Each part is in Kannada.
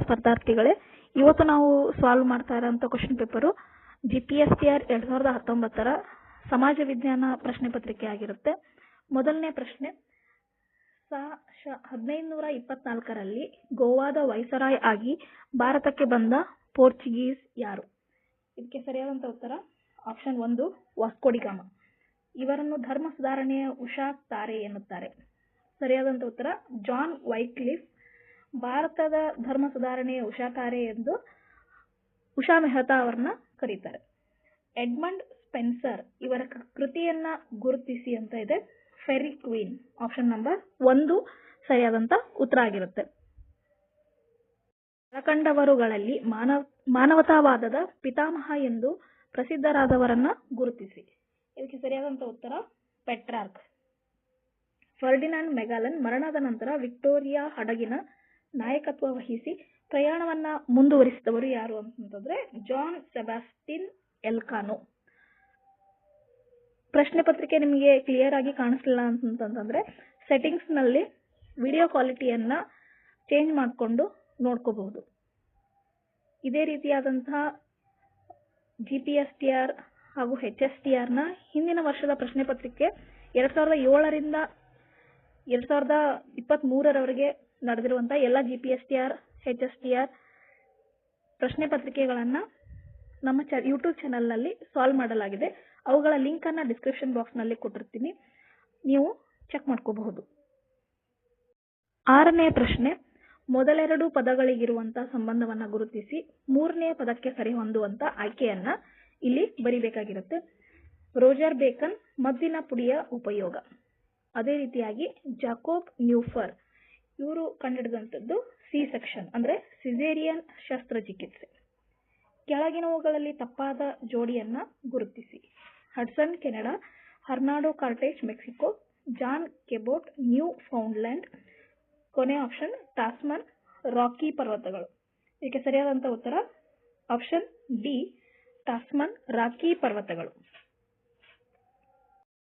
ಸ್ಪರ್ಧಾರ್ಥಿಗಳೇ, ಇವತ್ತು ನಾವು ಸಾಲ್ವ್ ಮಾಡ್ತಾ ಇರೋಂಥ ಕ್ವಶನ್ ಪೇಪರು GPSTR 2019ರ ಸಮಾಜ ವಿಜ್ಞಾನ ಪ್ರಶ್ನೆ ಪತ್ರಿಕೆ ಆಗಿರುತ್ತೆ. ಮೊದಲನೇ ಪ್ರಶ್ನೆ, 1524ರಲ್ಲಿ ಗೋವಾದ ವೈಸರಾಯ್ ಆಗಿ ಭಾರತಕ್ಕೆ ಬಂದ ಪೋರ್ಚುಗೀಸ್ ಯಾರು? ಇದಕ್ಕೆ ಸರಿಯಾದಂತ ಉತ್ತರ ಆಪ್ಷನ್ 1 ವಾಸ್ಕೋ ಡಿ ಗಾಮಾ. ಇವರನ್ನು ಧರ್ಮ ಸುಧಾರಣೆಯ ಉಷಾ ತಾರೆ ಎನ್ನುತ್ತಾರೆ. ಸರಿಯಾದಂತ ಉತ್ತರ ಜಾನ್ ವೈಕ್ಲಿಫ್. ಭಾರತದ ಧರ್ಮ ಸುಧಾರಣೆಯ ಉಷಾ ತಾರೆ ಎಂದು ಉಷಾ ಮೆಹ್ತಾ ಅವರನ್ನ ಕರೀತಾರೆ. ಎಡ್ಮಂಡ್ ಸ್ಪೆನ್ಸರ್ ಇವರ ಕೃತಿಯನ್ನ ಗುರುತಿಸಿ ಅಂತ ಇದೆ. Ferry queen. ಆಪ್ಷನ್ ನಂಬರ್ 1 ಸರಿಯಾದಂತ ಉತ್ತರ ಆಗಿರುತ್ತೆ. ಕೆಳಕಂಡವರುಗಳಲ್ಲಿ ಮಾನವತಾವಾದದ ಪಿತಾಮಹ ಎಂದು ಪ್ರಸಿದ್ಧರಾದವರನ್ನ ಗುರುತಿಸಿ. ಇದಕ್ಕೆ ಸರಿಯಾದಂತ ಉತ್ತರ ಪೆಟ್ರಾರ್ಕ್. ಫರ್ಡಿನಾಂಡ್ ಮೆಗಾಲನ್ ಮರಣದ ನಂತರ ವಿಕ್ಟೋರಿಯಾ ಹಡಗಿನ ನಾಯಕತ್ವ ವಹಿಸಿ ಪ್ರಯಾಣವನ್ನ ಮುಂದುವರಿಸಿದವರು ಯಾರು ಅಂತಂದ್ರೆ ಜಾನ್ ಸೆಬಾಸ್ಟಿನ್ ಎಲ್ಕಾನೋ. ಪ್ರಶ್ನೆ ಪತ್ರಿಕೆ ನಿಮಗೆ ಕ್ಲಿಯರ್ ಆಗಿ ಕಾಣಿಸ್ಲಿಲ್ಲ ಅಂತಂದ್ರೆ ಸೆಟ್ಟಿಂಗ್ಸ್ ನಲ್ಲಿ ವಿಡಿಯೋ ಕ್ವಾಲಿಟಿಯನ್ನ ಚೇಂಜ್ ಮಾಡಿಕೊಂಡು ನೋಡ್ಕೋಬಹುದು. ಇದೇ ರೀತಿಯಾದಂತಹ GPSTR ಹಾಗೂ HSTR ನ ಹಿಂದಿನ ವರ್ಷದ ಪ್ರಶ್ನೆ ಪತ್ರಿಕೆ 2007ರಿಂದ 2023ರವರೆಗೆ ನಡೆದಿರುವಂತಹ ಎಲ್ಲ GPSTR, HSTR ಪ್ರಶ್ನೆ ಪತ್ರಿಕೆಗಳನ್ನ ನಮ್ಮ ಯೂಟ್ಯೂಬ್ ಚಾನೆಲ್ ನಲ್ಲಿ ಸಾಲ್ವ್ ಮಾಡಲಾಗಿದೆ. ಅವುಗಳ ಲಿಂಕ್ ಅನ್ನ ಡಿಸ್ಕ್ರಿಪ್ಷನ್ ಬಾಕ್ಸ್ ನಲ್ಲಿ ಕೊಟ್ಟಿರ್ತೀನಿ, ನೀವು ಚೆಕ್ ಮಾಡ್ಕೋಬಹುದು. 6ನೇ ಪ್ರಶ್ನೆ, ಮೊದಲೆರಡು ಪದಗಳಿಗಿರುವಂತಹ ಸಂಬಂಧವನ್ನ ಗುರುತಿಸಿ 3ನೇ ಪದಕ್ಕೆ ಸರಿ ಹೊಂದುವಂತ ಆಯ್ಕೆಯನ್ನ ಇಲ್ಲಿ ಬರಿಬೇಕಾಗಿರುತ್ತೆ. ರೋಜರ್ ಬೇಕನ್ ಮದ್ದಿನ ಪುಡಿಯ ಉಪಯೋಗ. ಅದೇ ರೀತಿಯಾಗಿ ಜಾಕೋಬ್ ನ್ಯೂಫರ್ ಇವರು ಕಂಡುಹಿಡಿದಂಥದ್ದು ಸಿ ಸೆಕ್ಷನ್ ಅಂದ್ರೆ ಸಿಸೇರಿಯನ್ ಶಸ್ತ್ರಚಿಕಿತ್ಸೆ. ಕೆಳಗಿನವುಗಳಲ್ಲಿ ತಪ್ಪಾದ ಜೋಡಿಯನ್ನ ಗುರುತಿಸಿ. Hudson Canada, Hernando Cortes Mexico, John Cabot Newfoundland. ಕೊನೆ ಆಪ್ಷನ್ ಟಾಸ್ಮನ್ ರಾಕಿ ಪರ್ವತಗಳು. ಇದಕ್ಕೆ ಸರಿಯಾದಂತ ಉತ್ತರ ಆಪ್ಷನ್ ಡಿ ಟಾಸ್ಮನ್ ರಾಕಿ ಪರ್ವತಗಳು.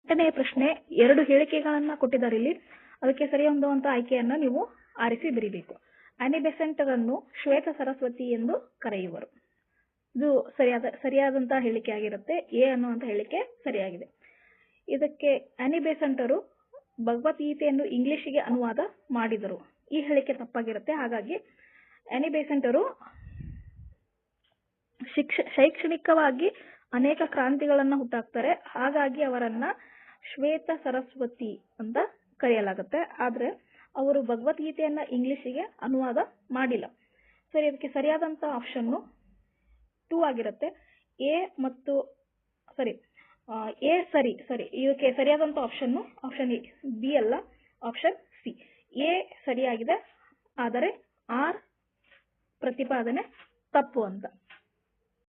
8ನೇ ಪ್ರಶ್ನೆ, 2 ಹೇಳಿಕೆಗಳನ್ನ ಕೊಟ್ಟಿದ್ದಾರೆ ಇಲ್ಲಿ. ಅದಕ್ಕೆ ಸರಿ ಹೊಂದುವಂತ ಆಯ್ಕೆಯನ್ನ ನೀವು ಆರಿಸಿ ಬರೀಬೇಕು. ಆನಿ ಬೆಸೆಂಟ್ ಅನ್ನು ಶ್ವೇತ ಸರಸ್ವತಿ ಎಂದು ಕರೆಯುವರು. ಇದು ಸರಿಯಾದಂತಹ ಹೇಳಿಕೆ ಆಗಿರುತ್ತೆ. ಎ ಅನ್ನುವಂತ ಹೇಳಿಕೆ ಸರಿಯಾಗಿದೆ. ಇದಕ್ಕೆ ಆನಿ ಬೆಸೆಂಟರು ಭಗವದ್ಗೀತೆಯನ್ನು ಇಂಗ್ಲಿಷಿಗೆ ಅನುವಾದ ಮಾಡಿದರು. ಈ ಹೇಳಿಕೆ ತಪ್ಪಾಗಿರುತ್ತೆ. ಹಾಗಾಗಿ ಆನಿ ಬೆಸೆಂಟರು ಶೈಕ್ಷಣಿಕವಾಗಿ ಅನೇಕ ಕ್ರಾಂತಿಗಳನ್ನ ಹುಟ್ಟಾಕ್ತಾರೆ. ಹಾಗಾಗಿ ಅವರನ್ನ ಶ್ವೇತ ಸರಸ್ವತಿ ಅಂತ ಕರೆಯಲಾಗುತ್ತೆ. ಆದ್ರೆ ಅವರು ಭಗವದ್ಗೀತೆಯನ್ನ ಇಂಗ್ಲಿಷಿಗೆ ಅನುವಾದ ಮಾಡಿಲ್ಲ. ಸರಿ, ಇದಕ್ಕೆ ಸರಿಯಾದಂತ ಆಪ್ಷನ್ 2 ಆಗಿರುತ್ತೆ. ಇದಕ್ಕೆ ಸರಿಯಾದಂತ ಆಪ್ಷನ್ ಬಿ ಅಲ್ಲ, ಆಪ್ಷನ್ ಸಿ. ಎ ಸರಿಯಾಗಿದೆ, ಆದರೆ ಆರ್ ಪ್ರತಿಪಾದನೆ ತಪ್ಪು ಅಂತ.